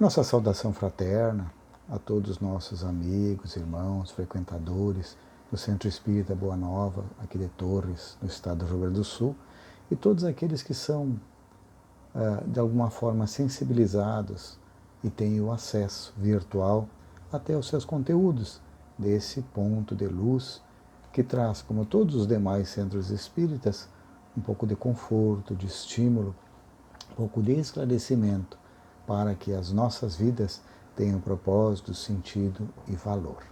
Nossa saudação fraterna a todos os nossos amigos, irmãos, frequentadores do Centro Espírita Boa Nova, aqui de Torres, no estado do Rio Grande do Sul, e todos aqueles que são, de alguma forma, sensibilizados e têm o acesso virtual até os seus conteúdos, desse ponto de luz que traz, como todos os demais centros espíritas, um pouco de conforto, de estímulo, um pouco de esclarecimento, para que as nossas vidas tenham propósito, sentido e valor.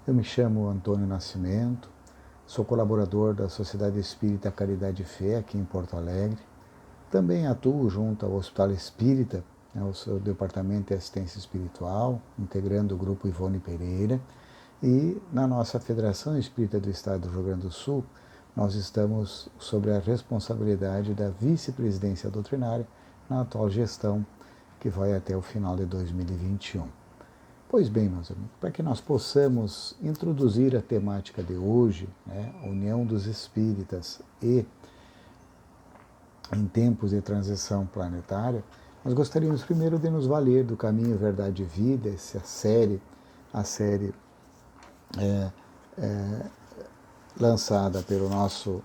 Eu me chamo Antônio Nascimento, sou colaborador da Sociedade Espírita Caridade e Fé aqui em Porto Alegre. Também atuo junto ao Hospital Espírita, o seu departamento de assistência espiritual, integrando o grupo Ivone Pereira. E na nossa Federação Espírita do Estado do Rio Grande do Sul, nós estamos sob a responsabilidade da vice-presidência doutrinária na atual gestão, que vai até o final de 2021. Pois bem, meus amigos, para que nós possamos introduzir a temática de hoje, a união dos espíritas e em tempos de transição planetária, nós gostaríamos primeiro de nos valer do Caminho, Verdade e Vida, essa série, lançada pelo nosso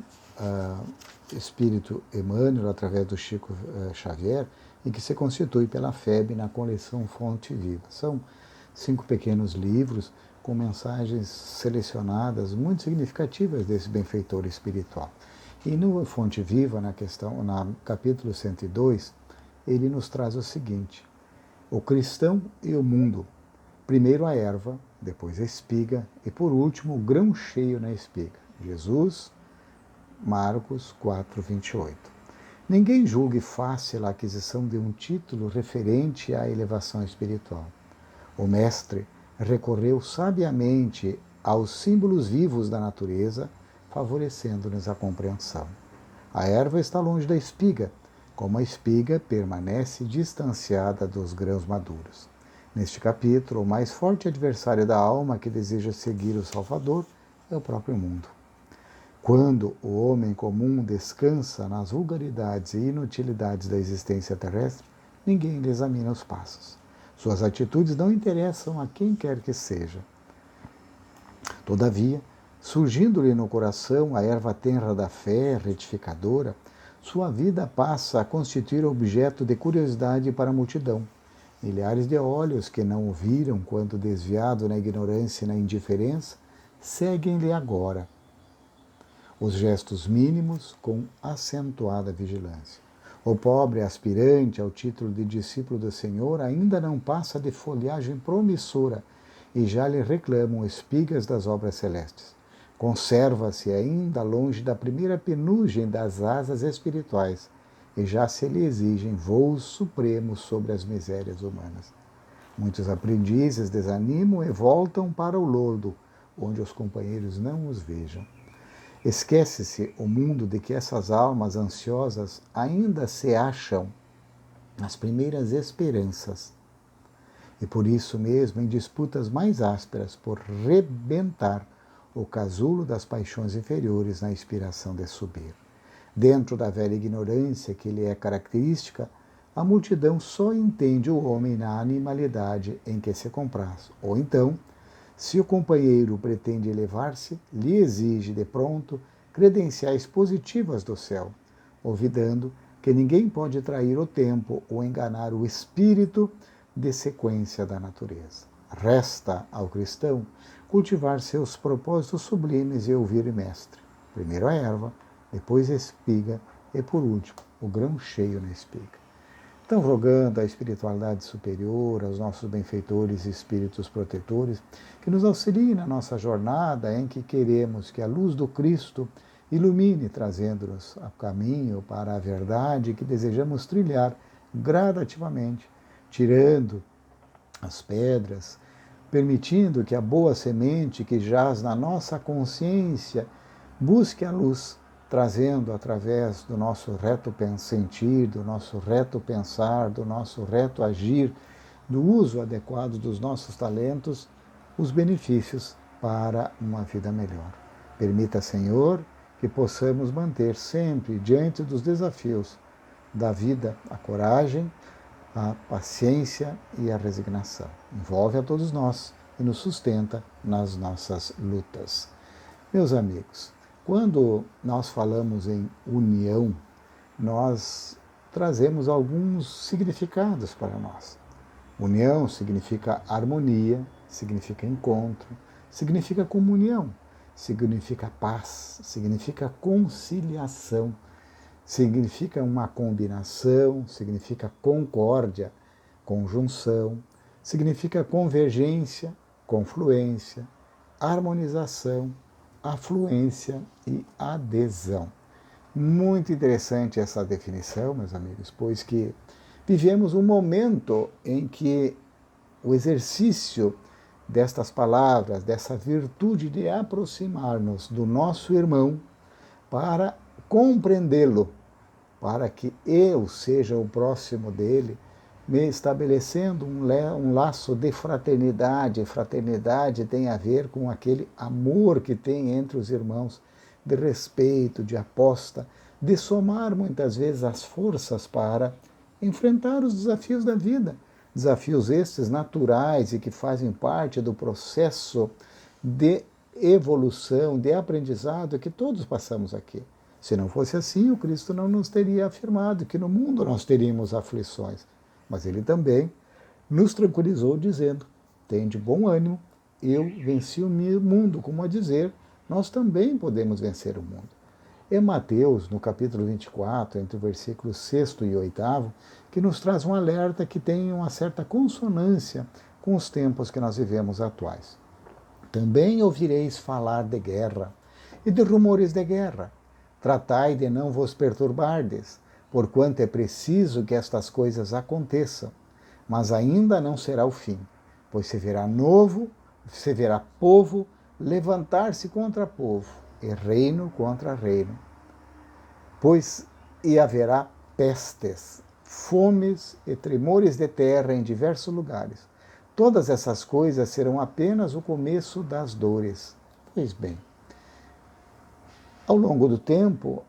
espírito Emmanuel, através do Chico Xavier, e que se constitui pela FEB na coleção Fonte Viva. São 5 pequenos livros com mensagens selecionadas muito significativas desse benfeitor espiritual. E no Fonte Viva, no capítulo 102, ele nos traz o seguinte: o cristão e o mundo. Primeiro a erva, depois a espiga e, por último, o grão cheio na espiga. Jesus, Marcos 4, 28. Ninguém julgue fácil a aquisição de um título referente à elevação espiritual. O mestre recorreu sabiamente aos símbolos vivos da natureza, favorecendo-nos a compreensão. A erva está longe da espiga, como a espiga permanece distanciada dos grãos maduros. Neste capítulo, o mais forte adversário da alma que deseja seguir o Salvador é o próprio mundo. Quando o homem comum descansa nas vulgaridades e inutilidades da existência terrestre, ninguém lhe examina os passos. Suas atitudes não interessam a quem quer que seja. Todavia, surgindo-lhe no coração a erva tenra da fé retificadora, sua vida passa a constituir objeto de curiosidade para a multidão. Milhares de olhos que não o viram quando desviado na ignorância e na indiferença, seguem-lhe agora os gestos mínimos com acentuada vigilância. O pobre aspirante ao título de discípulo do Senhor ainda não passa de folhagem promissora e já lhe reclamam espigas das obras celestes. Conserva-se ainda longe da primeira penugem das asas espirituais e já se lhe exigem voos supremos sobre as misérias humanas. Muitos aprendizes desanimam e voltam para o lodo, onde os companheiros não os vejam. Esquece-se o mundo de que essas almas ansiosas ainda se acham nas primeiras esperanças e por isso mesmo em disputas mais ásperas por rebentar o casulo das paixões inferiores na inspiração de subir. Dentro da velha ignorância que lhe é característica, a multidão só entende o homem na animalidade em que se compraz, ou então, se o companheiro pretende elevar-se, lhe exige de pronto credenciais positivas do céu, olvidando que ninguém pode trair o tempo ou enganar o espírito de sequência da natureza. Resta ao cristão cultivar seus propósitos sublimes e ouvir o mestre. Primeiro a erva, depois a espiga e, por último, o grão cheio na espiga. Então, rogando à espiritualidade superior, aos nossos benfeitores e espíritos protetores, que nos auxiliem na nossa jornada em que queremos que a luz do Cristo ilumine, trazendo-nos a caminho para a verdade que desejamos trilhar gradativamente, tirando as pedras, permitindo que a boa semente que jaz na nossa consciência busque a luz, trazendo através do nosso reto sentir, do nosso reto pensar, do nosso reto agir, do uso adequado dos nossos talentos, os benefícios para uma vida melhor. Permita, Senhor, que possamos manter sempre diante dos desafios da vida a coragem, a paciência e a resignação. Envolve a todos nós e nos sustenta nas nossas lutas. Meus amigos, quando nós falamos em união, nós trazemos alguns significados para nós. União significa harmonia, significa encontro, significa comunhão, significa paz, significa conciliação, significa uma combinação, significa concórdia, conjunção, significa convergência, confluência, harmonização, afluência e adesão. Muito interessante essa definição, meus amigos, pois que vivemos um momento em que o exercício destas palavras, dessa virtude de aproximar-nos do nosso irmão para compreendê-lo, para que eu seja o próximo dele, me estabelecendo um laço de fraternidade. Fraternidade tem a ver com aquele amor que tem entre os irmãos, de respeito, de aposta, de somar muitas vezes as forças para enfrentar os desafios da vida. Desafios estes naturais e que fazem parte do processo de evolução, de aprendizado que todos passamos aqui. Se não fosse assim, o Cristo não nos teria afirmado que no mundo nós teríamos aflições. Mas ele também nos tranquilizou dizendo: tende bom ânimo, eu venci o mundo, como a dizer, nós também podemos vencer o mundo. É Mateus, no capítulo 24, entre o versículo 6º e 8º, que nos traz um alerta que tem uma certa consonância com os tempos que nós vivemos atuais. Também ouvireis falar de guerra e de rumores de guerra. Tratai de não vos perturbardes, porquanto é preciso que estas coisas aconteçam, mas ainda não será o fim, pois se verá povo levantar-se contra povo, e reino contra reino. E haverá pestes, fomes e tremores de terra em diversos lugares. Todas essas coisas serão apenas o começo das dores. Pois bem, ao longo do tempo,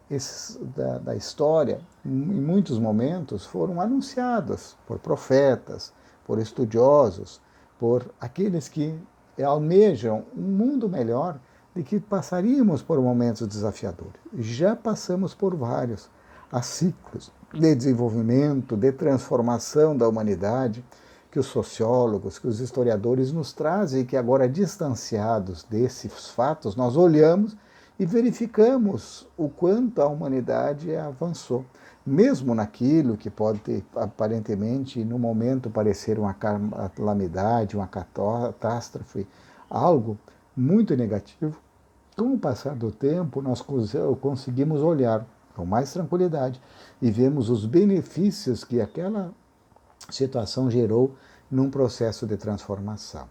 da história, em muitos momentos, foram anunciados por profetas, por estudiosos, por aqueles que almejam um mundo melhor, de que passaríamos por momentos desafiadores. Já passamos por vários. Há ciclos de desenvolvimento, de transformação da humanidade, que os sociólogos, que os historiadores nos trazem e que agora, distanciados desses fatos, nós olhamos e verificamos o quanto a humanidade avançou. Mesmo naquilo que pode aparentemente, no momento, parecer uma calamidade, uma catástrofe, algo muito negativo, com o passar do tempo nós conseguimos olhar com mais tranquilidade e vemos os benefícios que aquela situação gerou num processo de transformação.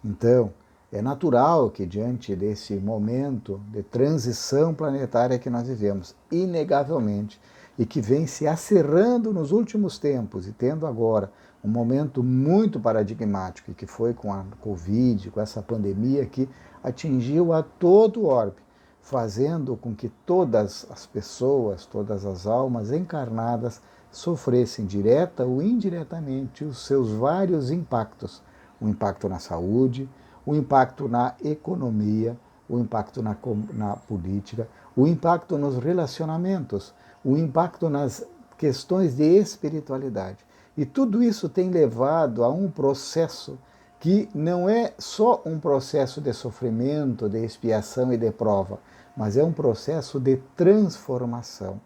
Então, é natural que, diante desse momento de transição planetária que nós vivemos, inegavelmente, e que vem se acerrando nos últimos tempos, e tendo agora um momento muito paradigmático, que foi com a Covid, com essa pandemia que atingiu a todo o orbe, fazendo com que todas as pessoas, todas as almas encarnadas sofressem direta ou indiretamente os seus vários impactos. O impacto na saúde, o impacto na economia, o impacto na política, o impacto nos relacionamentos, o impacto nas questões de espiritualidade. E tudo isso tem levado a um processo que não é só um processo de sofrimento, de expiação e de prova, mas é um processo de transformação.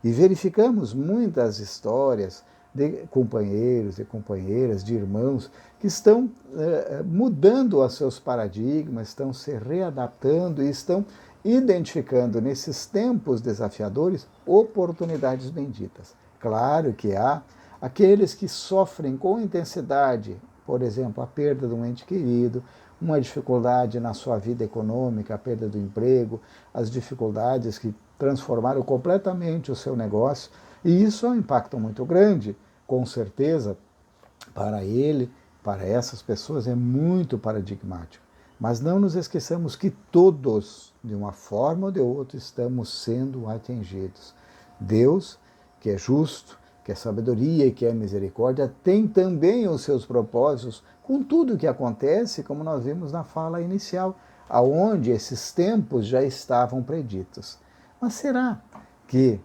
E verificamos muitas histórias de companheiros e companheiras, de irmãos, que estão mudando os seus paradigmas, estão se readaptando e estão identificando nesses tempos desafiadores oportunidades benditas. Claro que há aqueles que sofrem com intensidade, por exemplo, a perda de um ente querido, uma dificuldade na sua vida econômica, a perda do emprego, as dificuldades que transformaram completamente o seu negócio, e isso é um impacto muito grande, com certeza, para ele, para essas pessoas, é muito paradigmático. Mas não nos esqueçamos que todos, de uma forma ou de outra, estamos sendo atingidos. Deus, que é justo, que é sabedoria e que é misericórdia, tem também os seus propósitos com tudo o que acontece, como nós vimos na fala inicial, aonde esses tempos já estavam preditos. Mas será que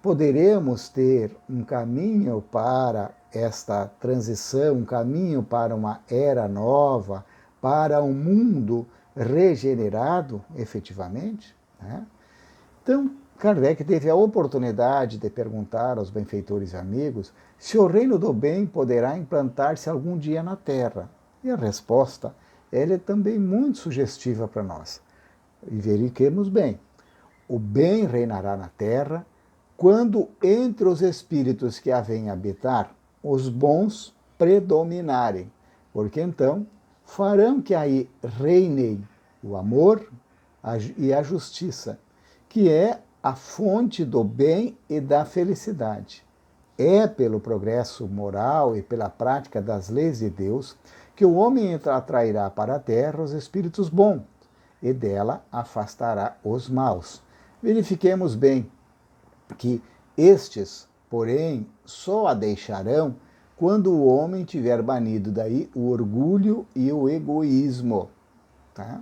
poderemos ter um caminho para esta transição, um caminho para uma era nova, para um mundo regenerado, efetivamente? Né? Então, Kardec teve a oportunidade de perguntar aos benfeitores e amigos se o reino do bem poderá implantar-se algum dia na Terra. E a resposta ela é também muito sugestiva para nós. E verifiquemos bem. O bem reinará na Terra quando entre os espíritos que a vêm habitar, os bons predominarem. Porque então farão que aí reinem o amor e a justiça, que é a fonte do bem e da felicidade. É pelo progresso moral e pela prática das leis de Deus que o homem atrairá para a terra os espíritos bons e dela afastará os maus. Verifiquemos bem que estes, porém, só a deixarão quando o homem tiver banido daí o orgulho e o egoísmo. Tá?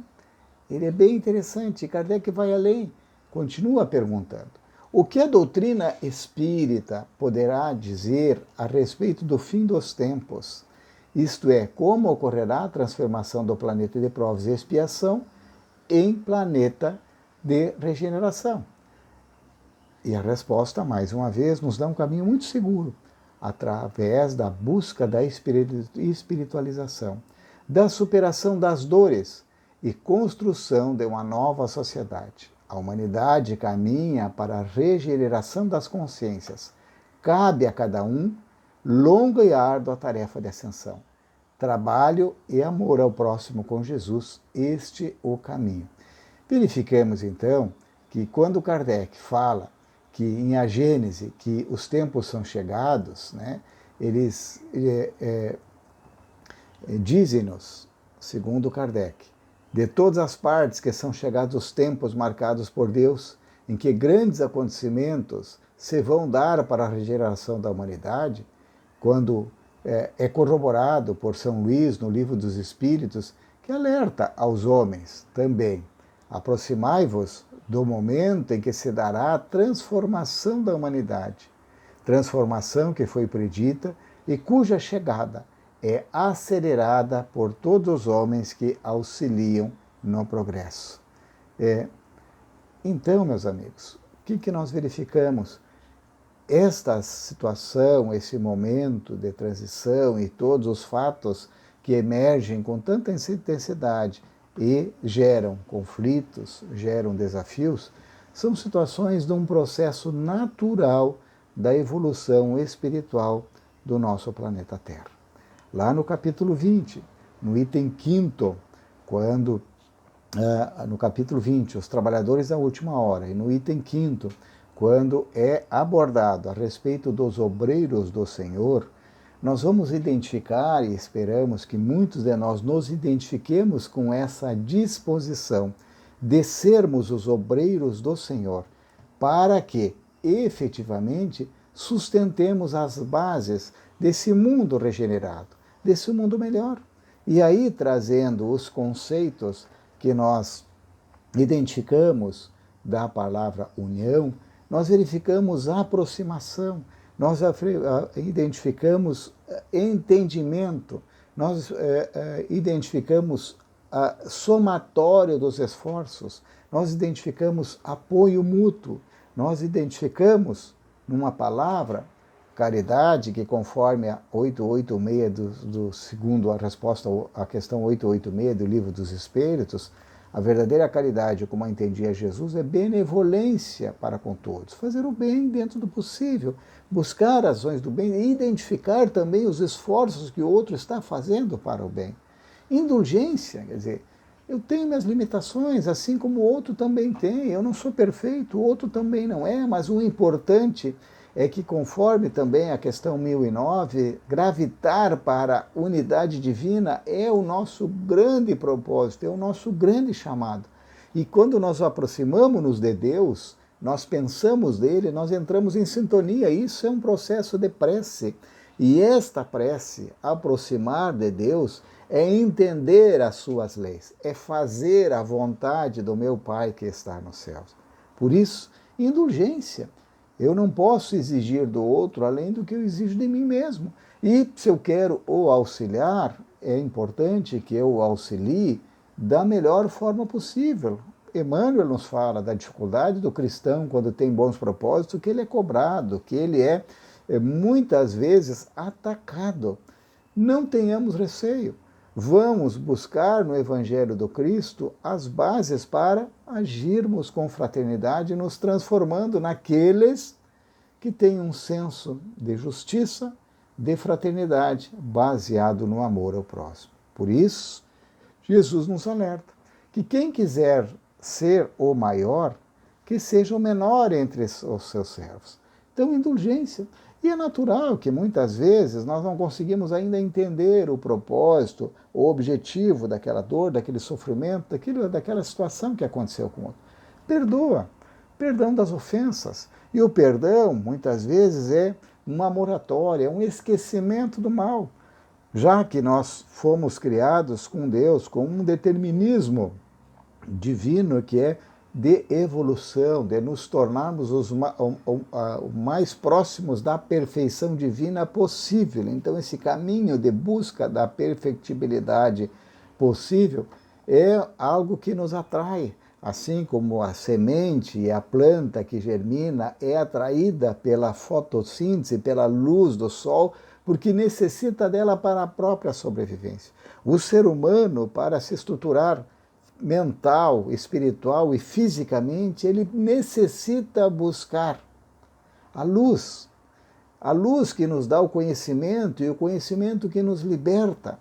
Ele é bem interessante, Kardec vai além, continua perguntando. O que a doutrina espírita poderá dizer a respeito do fim dos tempos? Isto é, como ocorrerá a transformação do planeta de provas e expiação em planeta de regeneração? E a resposta, mais uma vez, nos dá um caminho muito seguro, através da busca da espiritualização, da superação das dores e construção de uma nova sociedade. A humanidade caminha para a regeneração das consciências. Cabe a cada um longa e árdua tarefa de ascensão. Trabalho e amor ao próximo com Jesus, este o caminho. Verificamos então que quando Kardec fala que em A Gênese, que os tempos são chegados, né, eles dizem-nos, segundo Kardec, de todas as partes que são chegados os tempos marcados por Deus, em que grandes acontecimentos se vão dar para a regeneração da humanidade, quando é corroborado por São Luís no Livro dos Espíritos, que alerta aos homens também, aproximai-vos do momento em que se dará a transformação da humanidade, transformação que foi predita e cuja chegada é acelerada por todos os homens que auxiliam no progresso. Então, meus amigos, o que nós verificamos? Esta situação, esse momento de transição e todos os fatos que emergem com tanta intensidade e geram conflitos, geram desafios, são situações de um processo natural da evolução espiritual do nosso planeta Terra. Lá no capítulo 20, no item 5º, quando, no capítulo 20, os trabalhadores da última hora, e no item 5º, quando é abordado a respeito dos obreiros do Senhor, nós vamos identificar, e esperamos que muitos de nós nos identifiquemos com essa disposição de sermos os obreiros do Senhor, para que, efetivamente, sustentemos as bases desse mundo regenerado, desse mundo melhor. E aí, trazendo os conceitos que nós identificamos da palavra união, nós verificamos a aproximação, nós identificamos entendimento, nós identificamos somatório dos esforços, nós identificamos apoio mútuo, nós identificamos, numa palavra, caridade, que conforme a 886 segundo a resposta à questão 886 do Livro dos Espíritos, a verdadeira caridade, como a entendia Jesus, é benevolência para com todos. Fazer o bem dentro do possível, buscar ações do bem e identificar também os esforços que o outro está fazendo para o bem. Indulgência, quer dizer, eu tenho minhas limitações, assim como o outro também tem. Eu não sou perfeito, o outro também não é, mas o importante é que, conforme também a questão 1009, gravitar para a unidade divina é o nosso grande propósito, é o nosso grande chamado. E quando nós aproximamos-nos de Deus, nós pensamos dele, nós entramos em sintonia. Isso é um processo de prece. E esta prece, aproximar de Deus, é entender as suas leis, é fazer a vontade do meu Pai que está nos céus. Por isso, indulgência. Eu não posso exigir do outro além do que eu exijo de mim mesmo. E se eu quero o auxiliar, é importante que eu o auxilie da melhor forma possível. Emmanuel nos fala da dificuldade do cristão quando tem bons propósitos, que ele é cobrado, que ele é muitas vezes atacado. Não tenhamos receio. Vamos buscar no Evangelho do Cristo as bases para agirmos com fraternidade, nos transformando naqueles que têm um senso de justiça, de fraternidade, baseado no amor ao próximo. Por isso, Jesus nos alerta que quem quiser ser o maior, que seja o menor entre os seus servos. Então, indulgência. E é natural que muitas vezes nós não conseguimos ainda entender o propósito, o objetivo daquela dor, daquele sofrimento, daquela situação que aconteceu com o outro. Perdoa, perdão das ofensas. E o perdão, muitas vezes, é uma moratória, um esquecimento do mal, já que nós fomos criados com Deus, com um determinismo divino que é de evolução, de nos tornarmos os mais próximos da perfeição divina possível. Então, esse caminho de busca da perfectibilidade possível é algo que nos atrai, assim como a semente e a planta que germina é atraída pela fotossíntese, pela luz do sol, porque necessita dela para a própria sobrevivência. O ser humano, para se estruturar mental, espiritual e fisicamente, ele necessita buscar a luz que nos dá o conhecimento e o conhecimento que nos liberta,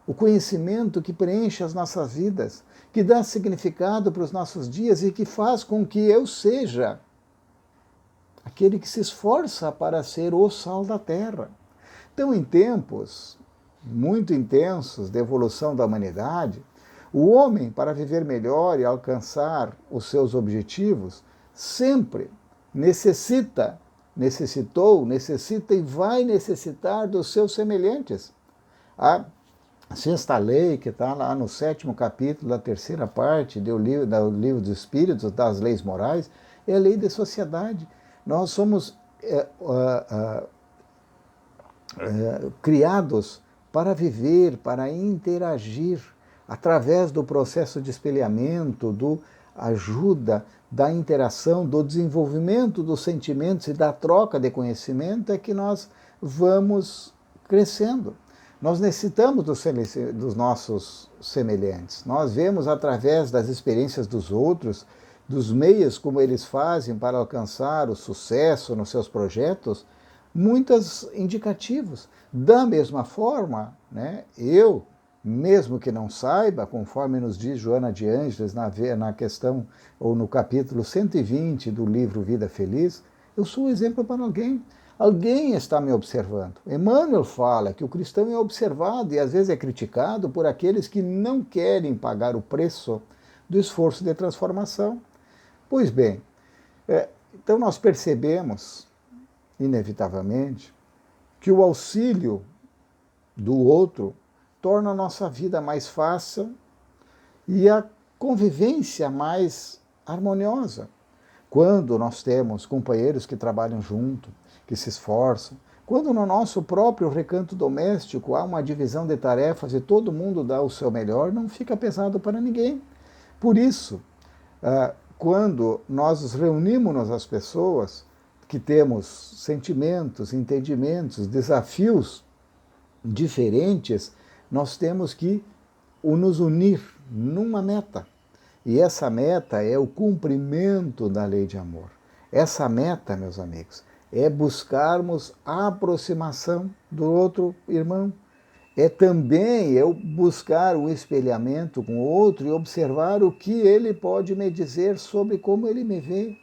o conhecimento que preenche as nossas vidas, que dá significado para os nossos dias e que faz com que eu seja aquele que se esforça para ser o sal da terra. Então, em tempos muito intensos de evolução da humanidade, o homem, para viver melhor e alcançar os seus objetivos, sempre necessita e vai necessitar dos seus semelhantes. A sexta lei, que está lá no 7º capítulo da 3ª parte do livro dos Espíritos, das leis morais, é a lei da sociedade. Nós somos criados para viver, para interagir, através do processo de espelhamento, do ajuda, da interação, do desenvolvimento dos sentimentos e da troca de conhecimento, é que nós vamos crescendo. Nós necessitamos dos nossos semelhantes. Nós vemos através das experiências dos outros, dos meios como eles fazem para alcançar o sucesso nos seus projetos, muitos indicativos. Da mesma forma, eu, mesmo que não saiba, conforme nos diz Joana de Ângeles na questão, ou no capítulo 120 do livro Vida Feliz, eu sou um exemplo para alguém. Alguém está me observando. Emmanuel fala que o cristão é observado e às vezes é criticado por aqueles que não querem pagar o preço do esforço de transformação. Pois bem, então nós percebemos, inevitavelmente, que o auxílio do outro torna a nossa vida mais fácil e a convivência mais harmoniosa. Quando nós temos companheiros que trabalham junto, que se esforçam, quando no nosso próprio recanto doméstico há uma divisão de tarefas e todo mundo dá o seu melhor, não fica pesado para ninguém. Por isso, quando nós reunimos as pessoas que temos sentimentos, entendimentos, desafios diferentes, nós temos que nos unir numa meta. E essa meta é o cumprimento da lei de amor. Essa meta, meus amigos, é buscarmos a aproximação do outro irmão. É também eu buscar o espelhamento com o outro e observar o que ele pode me dizer sobre como ele me vê.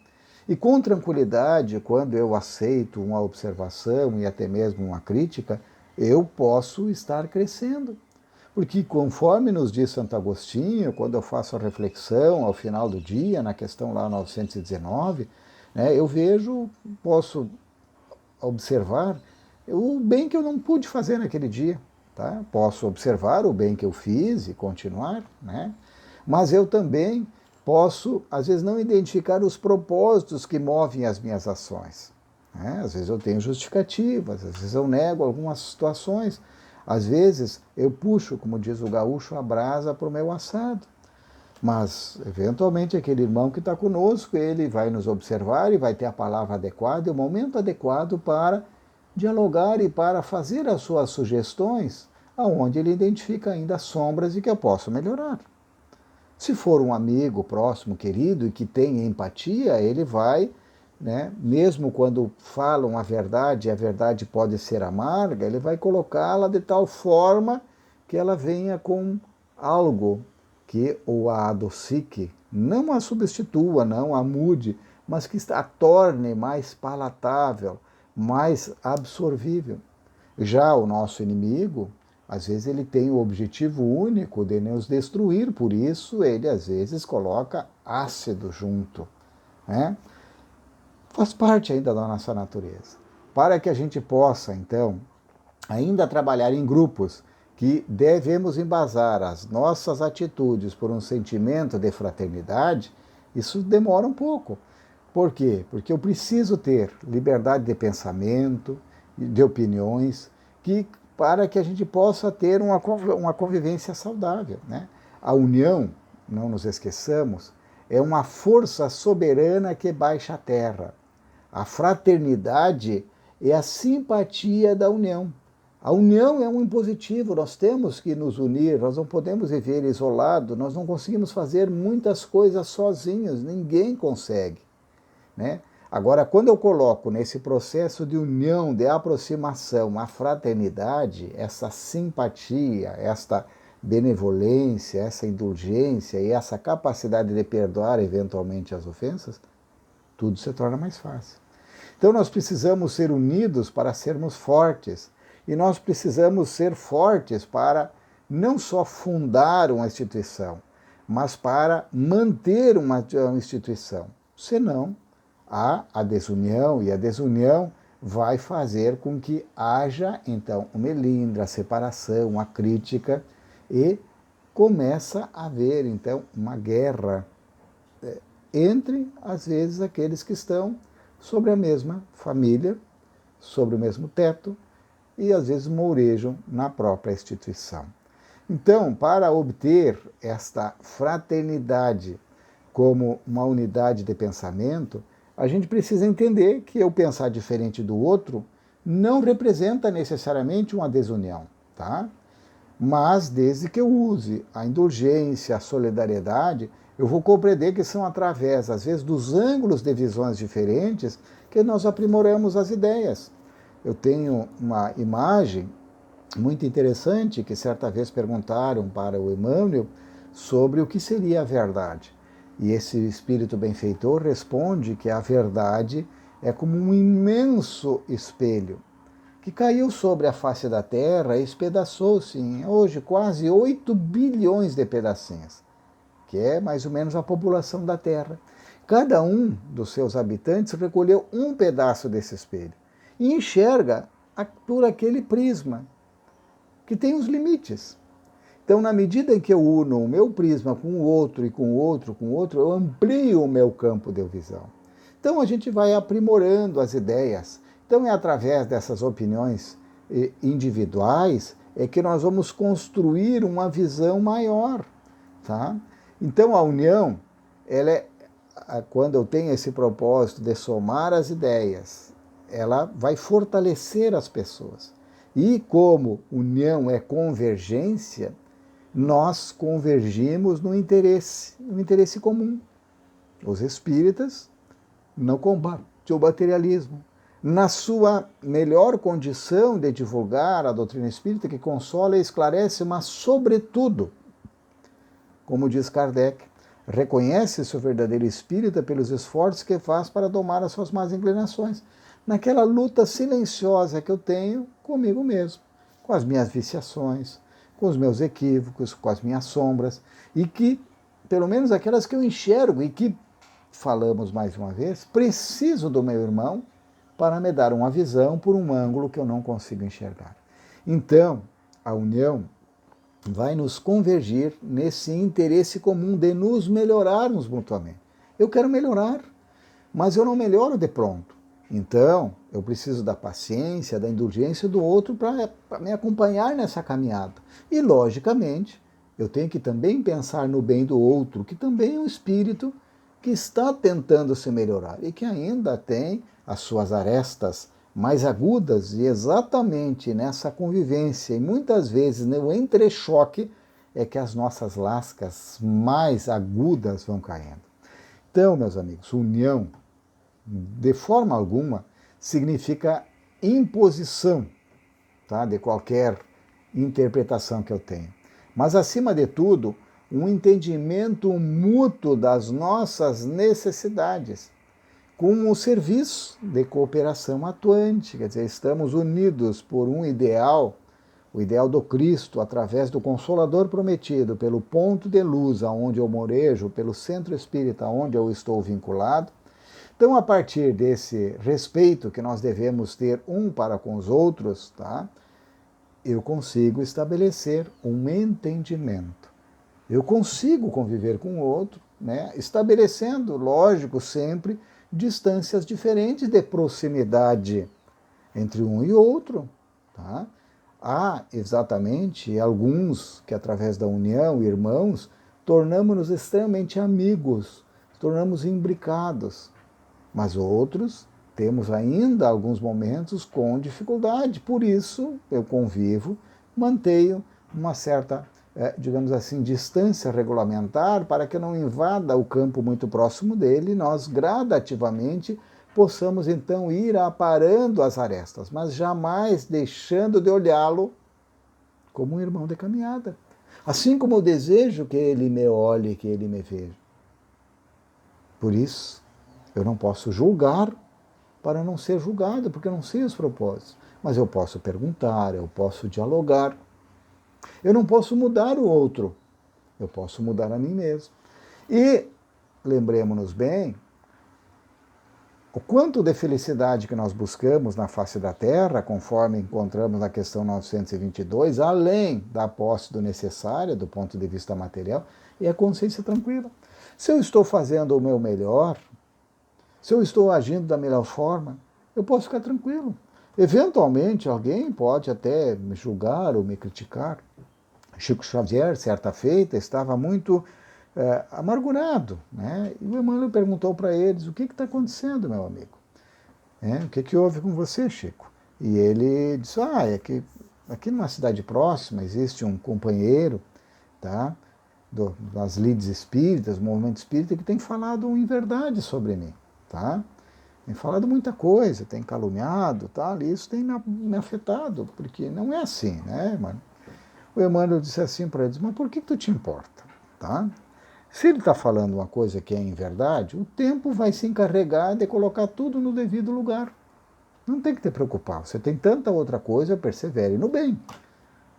E com tranquilidade, quando eu aceito uma observação e até mesmo uma crítica, eu posso estar crescendo. Porque conforme nos diz Santo Agostinho, quando eu faço a reflexão ao final do dia, na questão lá 919, né, eu vejo, posso observar o bem que eu não pude fazer naquele dia. Tá? Posso observar o bem que eu fiz e continuar, né? Mas eu também posso, às vezes, não identificar os propósitos que movem as minhas ações. Né? Às vezes eu tenho justificativas, às vezes eu nego algumas situações, às vezes eu puxo, como diz o gaúcho, a brasa para o meu assado. Mas, eventualmente, aquele irmão que está conosco, ele vai nos observar e vai ter a palavra adequada e o momento adequado para dialogar e para fazer as suas sugestões, aonde ele identifica ainda sombras e que eu posso melhorar. Se for um amigo próximo, querido e que tem empatia, ele vai, né, mesmo quando falam a verdade, e a verdade pode ser amarga, ele vai colocá-la de tal forma que ela venha com algo que o a adocique, não a substitua, não a mude, mas que a torne mais palatável, mais absorvível. Já o nosso inimigo, às vezes ele tem o objetivo único de nos destruir, por isso ele às vezes coloca ácido junto, né? Faz parte ainda da nossa natureza. Para que a gente possa, então, ainda trabalhar em grupos que devemos embasar as nossas atitudes por um sentimento de fraternidade, isso demora um pouco. Por quê? Porque eu preciso ter liberdade de pensamento, de opiniões, para que a gente possa ter uma convivência saudável. Né? A união, não nos esqueçamos, é uma força soberana que baixa a terra. A fraternidade é a simpatia da união. A união é um impositivo, nós temos que nos unir, nós não podemos viver isolado, nós não conseguimos fazer muitas coisas sozinhos, ninguém consegue. Né? Agora, quando eu coloco nesse processo de união, de aproximação, a fraternidade, essa simpatia, esta benevolência, essa indulgência e essa capacidade de perdoar eventualmente as ofensas, tudo se torna mais fácil. Então nós precisamos ser unidos para sermos fortes. E nós precisamos ser fortes para não só fundar uma instituição, mas para manter uma instituição. Senão, há a desunião, e a desunião vai fazer com que haja, então, o melindre, a separação, a crítica, e começa a haver, então, uma guerra entre, às vezes, aqueles que estão sobre a mesma família, sobre o mesmo teto, e às vezes mourejam na própria instituição. Então, para obter esta fraternidade como uma unidade de pensamento, a gente precisa entender que eu pensar diferente do outro não representa necessariamente uma desunião, tá? Mas desde que eu use a indulgência, a solidariedade, eu vou compreender que são através, às vezes, dos ângulos de visões diferentes que nós aprimoramos as ideias. Eu tenho uma imagem muito interessante que certa vez perguntaram para o Emmanuel sobre o que seria a verdade. E esse espírito benfeitor responde que a verdade é como um imenso espelho que caiu sobre a face da Terra e espedaçou-se em hoje quase 8 bilhões de pedacinhos, que é mais ou menos a população da Terra. Cada um dos seus habitantes recolheu um pedaço desse espelho e enxerga por aquele prisma, que tem os limites. Então, na medida em que eu uno o meu prisma com o outro, e com o outro, com o outro, eu amplio o meu campo de visão. Então, a gente vai aprimorando as ideias. Então, é através dessas opiniões individuais é que nós vamos construir uma visão maior. Tá? Então, a união, ela é, quando eu tenho esse propósito de somar as ideias, ela vai fortalecer as pessoas. E como união é convergência, nós convergimos no interesse comum. Os espíritas não combatem o materialismo. Na sua melhor condição de divulgar a doutrina espírita, que consola e esclarece, mas, sobretudo, como diz Kardec, reconhece-se o verdadeiro espírita pelos esforços que faz para domar as suas más inclinações, naquela luta silenciosa que eu tenho comigo mesmo, com as minhas viciações, com os meus equívocos, com as minhas sombras, e que, pelo menos aquelas que eu enxergo e que, falamos mais uma vez, preciso do meu irmão para me dar uma visão por um ângulo que eu não consigo enxergar. Então, a união vai nos convergir nesse interesse comum de nos melhorarmos mutuamente. Eu quero melhorar, mas eu não melhoro de pronto. Então, eu preciso da paciência, da indulgência do outro para me acompanhar nessa caminhada. E, logicamente, eu tenho que também pensar no bem do outro, que também é um espírito que está tentando se melhorar e que ainda tem as suas arestas mais agudas, e exatamente nessa convivência e muitas vezes no entrechoque é que as nossas lascas mais agudas vão caindo. Então, meus amigos, união, de forma alguma, significa imposição, tá, de qualquer interpretação que eu tenha. Mas, acima de tudo, um entendimento mútuo das nossas necessidades, com um serviço de cooperação atuante, quer dizer, estamos unidos por um ideal, o ideal do Cristo, através do Consolador prometido, pelo ponto de luz aonde eu morejo, pelo centro espírita onde eu estou vinculado. Então, a partir desse respeito que nós devemos ter um para com os outros, tá, eu consigo estabelecer um entendimento. Eu consigo conviver com o outro, né, estabelecendo, lógico, sempre distâncias diferentes de proximidade entre um e outro. Tá? Há exatamente alguns que, através da união, irmãos, tornamos-nos extremamente amigos, tornamos imbricados, mas outros temos ainda alguns momentos com dificuldade. Por isso, eu convivo, mantenho uma certa, digamos assim, distância regulamentar para que eu não invada o campo muito próximo dele e nós gradativamente possamos então ir aparando as arestas, mas jamais deixando de olhá-lo como um irmão de caminhada. Assim como eu desejo que ele me olhe, que ele me veja. Por isso, eu não posso julgar para não ser julgado, porque eu não sei os propósitos. Mas eu posso perguntar, eu posso dialogar. Eu não posso mudar o outro, eu posso mudar a mim mesmo. E lembremos-nos bem, o quanto de felicidade que nós buscamos na face da Terra, conforme encontramos na questão 922, além da posse do necessário, do ponto de vista material, é a consciência tranquila. Se eu estou fazendo o meu melhor, se eu estou agindo da melhor forma, eu posso ficar tranquilo. Eventualmente, alguém pode até me julgar ou me criticar. Chico Xavier, certa feita, estava muito amargurado, né? E o Emmanuel perguntou para eles: o que está acontecendo, meu amigo? O que houve com você, Chico? E ele disse: é que aqui numa cidade próxima existe um companheiro, tá, das lides espíritas, do movimento espírita, que tem falado em verdade sobre mim, tá? Tem falado muita coisa, tem caluniado, tá? E isso tem me afetado, porque não é assim, né, mano? O Emmanuel disse assim para eles: mas por que tu te importa? Tá? Se ele está falando uma coisa que é em verdade, o tempo vai se encarregar de colocar tudo no devido lugar. Não tem que te preocupar, você tem tanta outra coisa, persevere no bem.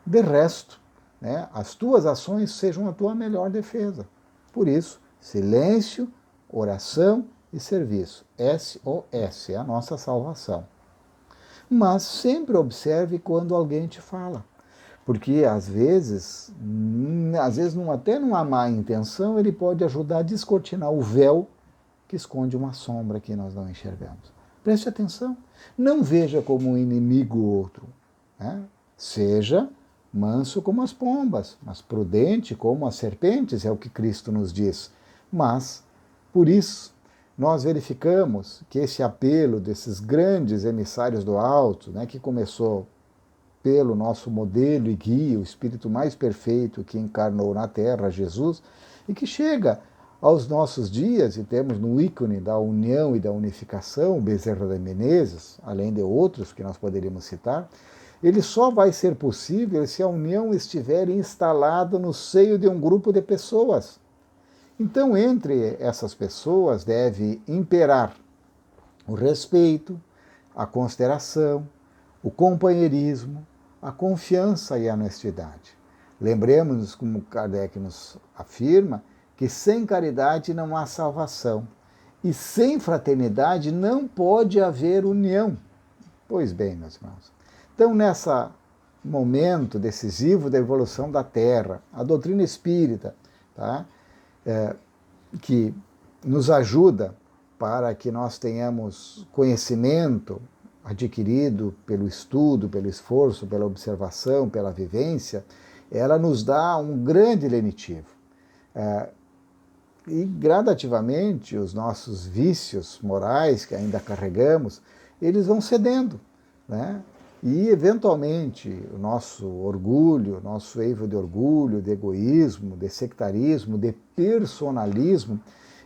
De resto, né, as tuas ações sejam a tua melhor defesa. Por isso, silêncio, oração e serviço. SOS, é a nossa salvação. Mas sempre observe quando alguém te fala. Porque, às vezes até numa má intenção, ele pode ajudar a descortinar o véu que esconde uma sombra que nós não enxergamos. Preste atenção. Não veja como um inimigo o outro. Né? Seja manso como as pombas, mas prudente como as serpentes, é o que Cristo nos diz. Mas, por isso, nós verificamos que esse apelo desses grandes emissários do alto, né, que começou pelo nosso modelo e guia, o espírito mais perfeito que encarnou na Terra, Jesus, e que chega aos nossos dias, e temos no ícone da união e da unificação, Bezerra de Menezes, além de outros que nós poderíamos citar, ele só vai ser possível se a união estiver instalada no seio de um grupo de pessoas. Então, entre essas pessoas deve imperar o respeito, a consideração, o companheirismo, a confiança e a honestidade. Lembremos-nos, como Kardec nos afirma, que sem caridade não há salvação. E sem fraternidade não pode haver união. Pois bem, meus irmãos. Então, nesse momento decisivo da evolução da Terra, a doutrina espírita, tá? Que nos ajuda para que nós tenhamos conhecimento adquirido pelo estudo, pelo esforço, pela observação, pela vivência, ela nos dá um grande lenitivo. E gradativamente os nossos vícios morais que ainda carregamos, eles vão cedendo, né? E eventualmente o nosso orgulho, nosso eivo de orgulho, de egoísmo, de sectarismo, de personalismo,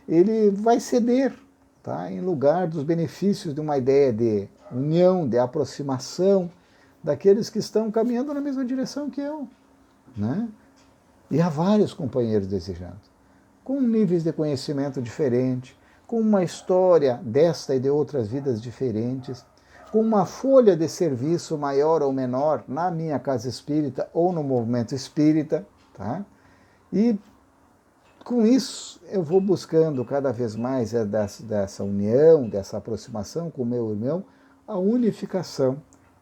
ele vai ceder, tá? Em lugar dos benefícios de uma ideia de união, de aproximação daqueles que estão caminhando na mesma direção que eu, né? E há vários companheiros desejando, com níveis de conhecimento diferentes, com uma história desta e de outras vidas diferentes, com uma folha de serviço maior ou menor na minha casa espírita ou no movimento espírita, tá? E com isso eu vou buscando cada vez mais dessa união, dessa aproximação com o meu irmão, a unificação,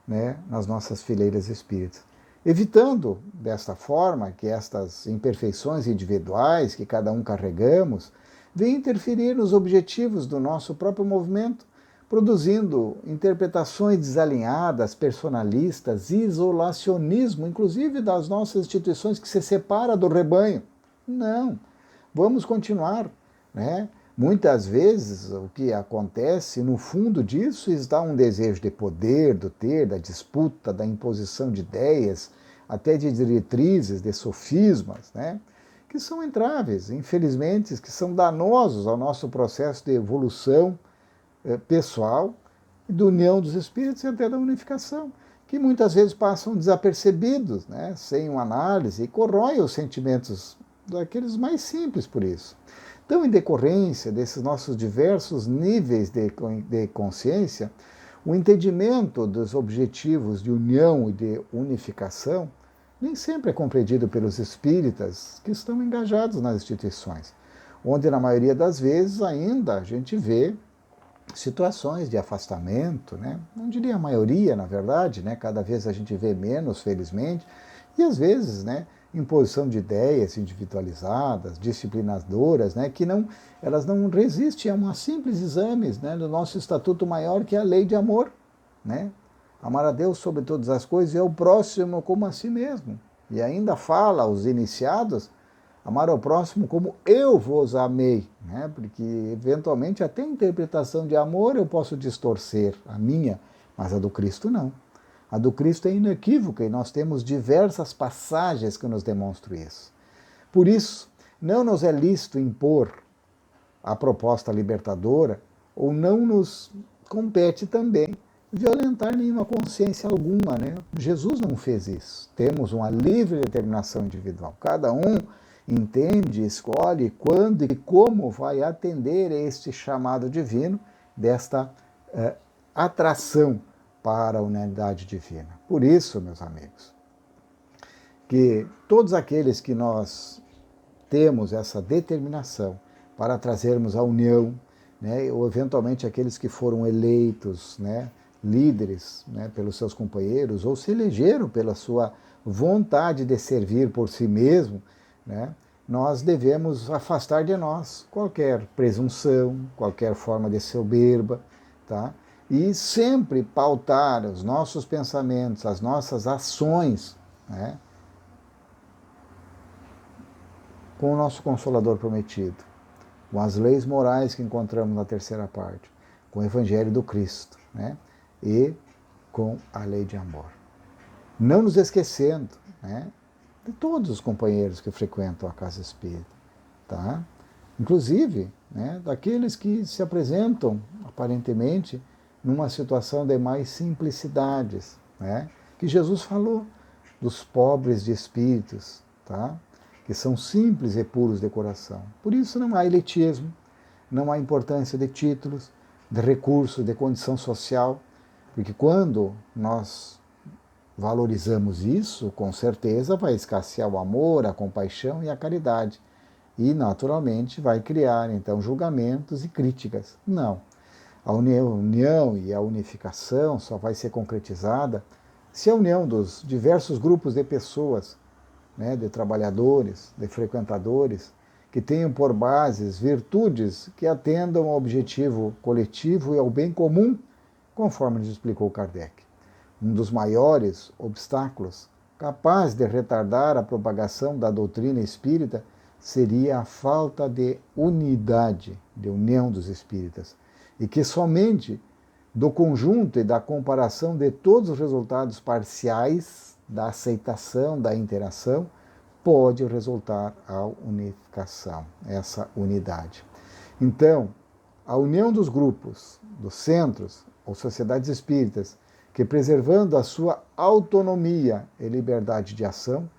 né, nas nossas fileiras espíritas. Evitando, desta forma, que estas imperfeições individuais que cada um carregamos venham interferir nos objetivos do nosso próprio movimento, produzindo interpretações desalinhadas, personalistas, isolacionismo, inclusive das nossas instituições que se separa do rebanho. Não, vamos continuar, né? Muitas vezes o que acontece, no fundo disso, está um desejo de poder, do ter, da disputa, da imposição de ideias, até de diretrizes, de sofismas, né? Que são entraves, infelizmente, que são danosos ao nosso processo de evolução pessoal, de união dos espíritos e até da unificação, que muitas vezes passam desapercebidos, né? Sem uma análise, e corroem os sentimentos daqueles mais simples por isso. Então, em decorrência desses nossos diversos níveis de consciência, o entendimento dos objetivos de união e de unificação nem sempre é compreendido pelos espíritas que estão engajados nas instituições, onde, na maioria das vezes, ainda a gente vê situações de afastamento, né? Não diria a maioria, na verdade, né? Cada vez a gente vê menos, felizmente, e às vezes, né, imposição de ideias individualizadas, disciplinadoras, né, que elas não resistem a um simples exame, né, do nosso estatuto maior, que é a lei de amor, né? Amar a Deus sobre todas as coisas e ao próximo como a si mesmo. E ainda fala aos iniciados, amar ao próximo como eu vos amei, né? Porque eventualmente até a interpretação de amor eu posso distorcer, a minha, mas a do Cristo não. A do Cristo é inequívoca e nós temos diversas passagens que nos demonstram isso. Por isso, não nos é lícito impor a proposta libertadora ou não nos compete também violentar nenhuma consciência alguma, né? Jesus não fez isso. Temos uma livre determinação individual. Cada um entende, escolhe quando e como vai atender a este chamado divino desta atração para a unidade divina. Por isso, meus amigos, que todos aqueles que nós temos essa determinação para trazermos a união, né, ou eventualmente aqueles que foram eleitos, né, líderes, né, pelos seus companheiros, ou se elegeram pela sua vontade de servir por si mesmo, né, nós devemos afastar de nós qualquer presunção, qualquer forma de soberba, tá? E sempre pautar os nossos pensamentos, as nossas ações, né, com o nosso Consolador prometido, com as leis morais que encontramos na terceira parte, com o Evangelho do Cristo, né, e com a lei de amor. Não nos esquecendo, né, de todos os companheiros que frequentam a casa espírita, tá? Inclusive, né, daqueles que se apresentam aparentemente numa situação de mais simplicidades, né? Que Jesus falou dos pobres de espíritos, tá? Que são simples e puros de coração. Por isso não há elitismo, não há importância de títulos, de recursos, de condição social, porque quando nós valorizamos isso, com certeza vai escassear o amor, a compaixão e a caridade. E, naturalmente, vai criar, então, julgamentos e críticas. Não. A união e a unificação só vai ser concretizada se a união dos diversos grupos de pessoas, né, de trabalhadores, de frequentadores, que tenham por bases virtudes que atendam ao objetivo coletivo e ao bem comum, conforme nos explicou Kardec. Um dos maiores obstáculos capaz de retardar a propagação da doutrina espírita seria a falta de unidade, de união dos espíritas, e que somente do conjunto e da comparação de todos os resultados parciais da aceitação, da interação, pode resultar a unificação, essa unidade. Então, a união dos grupos, dos centros ou sociedades espíritas, que preservando a sua autonomia e liberdade de ação,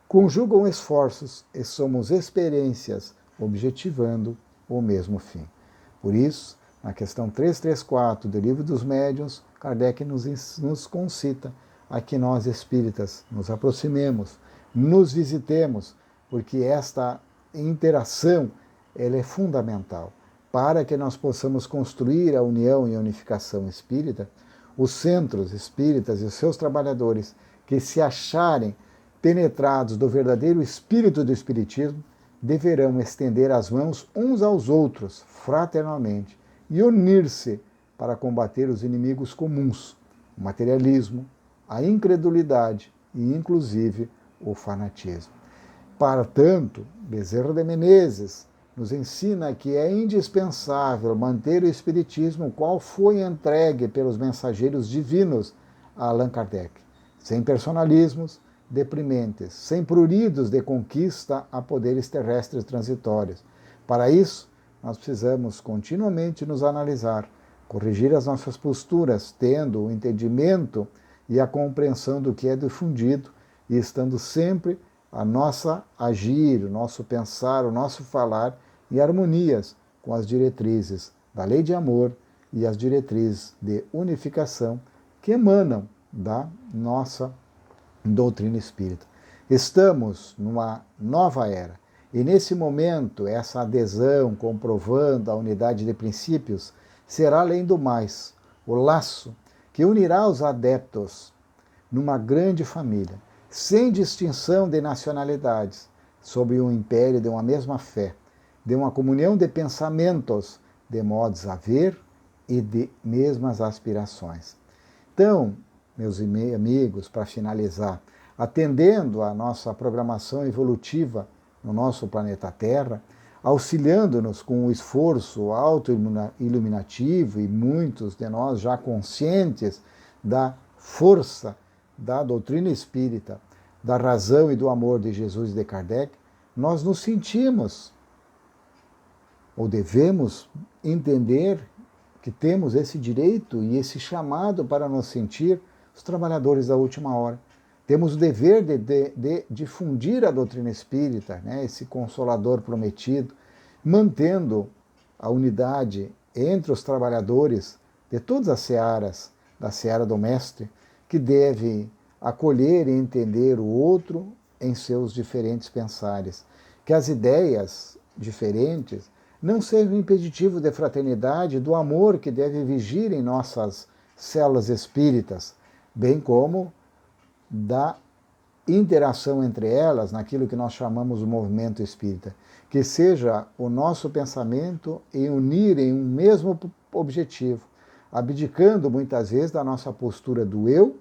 conjugam esforços e somos experiências objetivando o mesmo fim. Por isso, na questão 334 do Livro dos Médiuns, Kardec nos concita a que nós espíritas nos aproximemos, nos visitemos, porque esta interação ela é fundamental para que nós possamos construir a união e a unificação espírita. Os centros espíritas e os seus trabalhadores que se acharem penetrados do verdadeiro espírito do espiritismo deverão estender as mãos uns aos outros fraternalmente e unir-se para combater os inimigos comuns, o materialismo, a incredulidade e, inclusive, o fanatismo. Para tanto, Bezerra de Menezes nos ensina que é indispensável manter o espiritismo qual foi entregue pelos mensageiros divinos a Allan Kardec, sem personalismos deprimentes, sem pruridos de conquista a poderes terrestres transitórios. Para isso, nós precisamos continuamente nos analisar, corrigir as nossas posturas, tendo o entendimento e a compreensão do que é difundido e estando sempre a nossa agir, o nosso pensar, o nosso falar em harmonias com as diretrizes da lei de amor e as diretrizes de unificação que emanam da nossa doutrina espírita. Estamos numa nova era e nesse momento essa adesão comprovando a unidade de princípios será além do mais o laço que unirá os adeptos numa grande família, sem distinção de nacionalidades, sob o império de uma mesma fé, de uma comunhão de pensamentos, de modos a ver e de mesmas aspirações. Então, meus amigos, para finalizar, atendendo à nossa programação evolutiva no nosso planeta Terra, auxiliando-nos com o esforço auto-iluminativo e muitos de nós já conscientes da força da doutrina espírita, da razão e do amor de Jesus e de Kardec, nós nos sentimos, ou devemos entender que temos esse direito e esse chamado para nos sentir os trabalhadores da última hora. Temos o dever de difundir a doutrina espírita, né, esse consolador prometido, mantendo a unidade entre os trabalhadores de todas as searas, da seara do Mestre, que deve acolher e entender o outro em seus diferentes pensares. Que as ideias diferentes não sejam impeditivo de fraternidade, do amor que deve vigir em nossas células espíritas, bem como da interação entre elas naquilo que nós chamamos de movimento espírita. Que seja o nosso pensamento em unir em um mesmo objetivo, abdicando muitas vezes da nossa postura do eu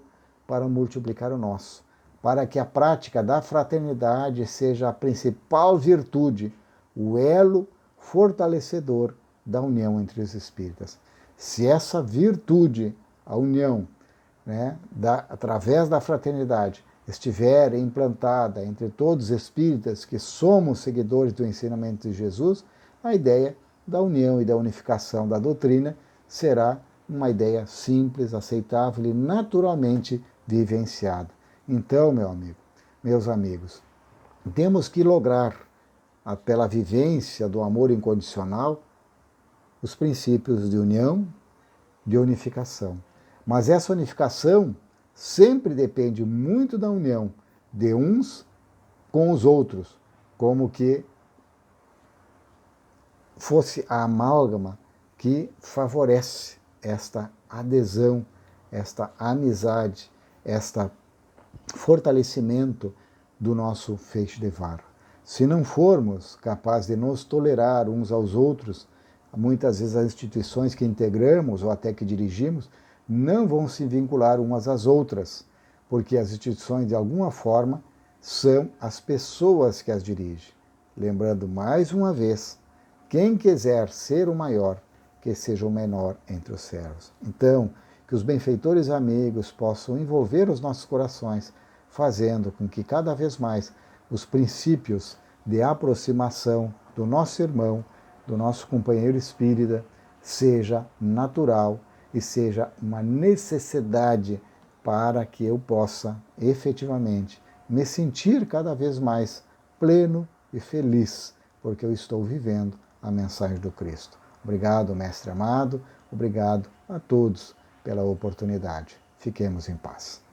para multiplicar o nosso, para que a prática da fraternidade seja a principal virtude, o elo fortalecedor da união entre os espíritas. Se essa virtude, a união, né, através da fraternidade, estiver implantada entre todos os espíritas que somos seguidores do ensinamento de Jesus, a ideia da união e da unificação da doutrina será uma ideia simples, aceitável e naturalmente vivenciada. Então, meu amigo, meus amigos, temos que lograr, pela vivência do amor incondicional, os princípios de união, de unificação. Mas essa unificação sempre depende muito da união de uns com os outros, como que fosse a amálgama que favorece esta adesão, esta amizade, este fortalecimento do nosso feixe de vara. Se não formos capazes de nos tolerar uns aos outros, muitas vezes as instituições que integramos ou até que dirigimos não vão se vincular umas às outras, porque as instituições, de alguma forma, são as pessoas que as dirigem. Lembrando mais uma vez, quem quiser ser o maior, que seja o menor entre os servos. Então, que os benfeitores amigos possam envolver os nossos corações, fazendo com que cada vez mais os princípios de aproximação do nosso irmão, do nosso companheiro espírita, seja natural e seja uma necessidade para que eu possa efetivamente me sentir cada vez mais pleno e feliz, porque eu estou vivendo a mensagem do Cristo. Obrigado, mestre amado, obrigado a todos pela oportunidade. Fiquemos em paz.